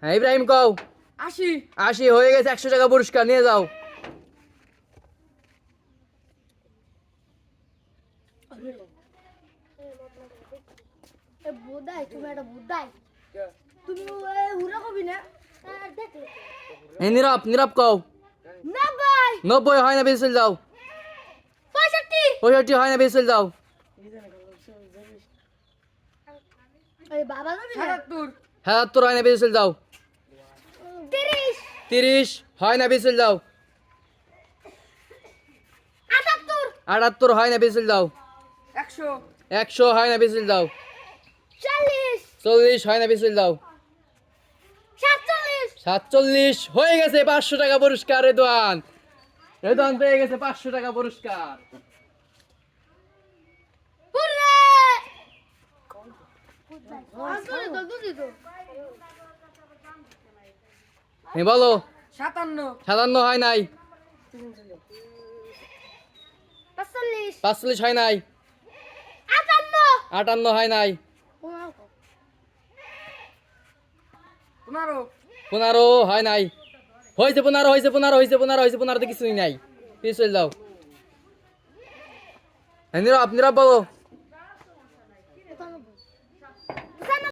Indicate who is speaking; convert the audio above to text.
Speaker 1: হ্যাঁ ইব্রাহিম কও।
Speaker 2: 80
Speaker 1: 80 হয়ে গেছে, 100 টাকা পুরস্কার নিয়ে যাও।
Speaker 3: বুদাই তুমি একটা বুদাই তুমি হুরা কবি না দেখলে
Speaker 1: এই নীরব নীরব কও।
Speaker 3: না ভাই
Speaker 1: 90 হয় না, বেশি চলে যাও।
Speaker 3: 65
Speaker 1: 65 হয় না, বেশি চলে যাও।
Speaker 3: এই বাবা যাবি না
Speaker 2: 77
Speaker 1: 77 হয় না, বেশি চলে যাও।
Speaker 3: 30
Speaker 1: 30 হয় না, বেশি চলে যাও।
Speaker 3: 78
Speaker 1: 78 হয় না, বেশি চলে যাও।
Speaker 2: 100
Speaker 1: 100 হয় না, বেশি চলে যাও।
Speaker 3: 40
Speaker 1: 40 হয় না, বেশি চলে যাও।
Speaker 3: 47
Speaker 1: 47 হয়ে গেছে, 500 টাকা পুরস্কার। রেদওয়ান রেদওয়ান পেয়ে গেছে 500 টাকা পুরস্কার।
Speaker 3: হুররে আসলে তো দুদি তো
Speaker 1: হ্যাঁ বলো।
Speaker 2: 57
Speaker 1: 57 হয় নাই।
Speaker 3: 45
Speaker 1: 45 হয় নাই।
Speaker 3: 58
Speaker 1: 58 হয় নাই।
Speaker 2: 15
Speaker 1: 15 হয় নাই। হয়েছে 15, হয়েছে 15, হয়েছে 15, হয়েছে 15, তো কিছুই নাই। পিছ চলে যাও। হ্যাঁ নীরব নীরব বলো।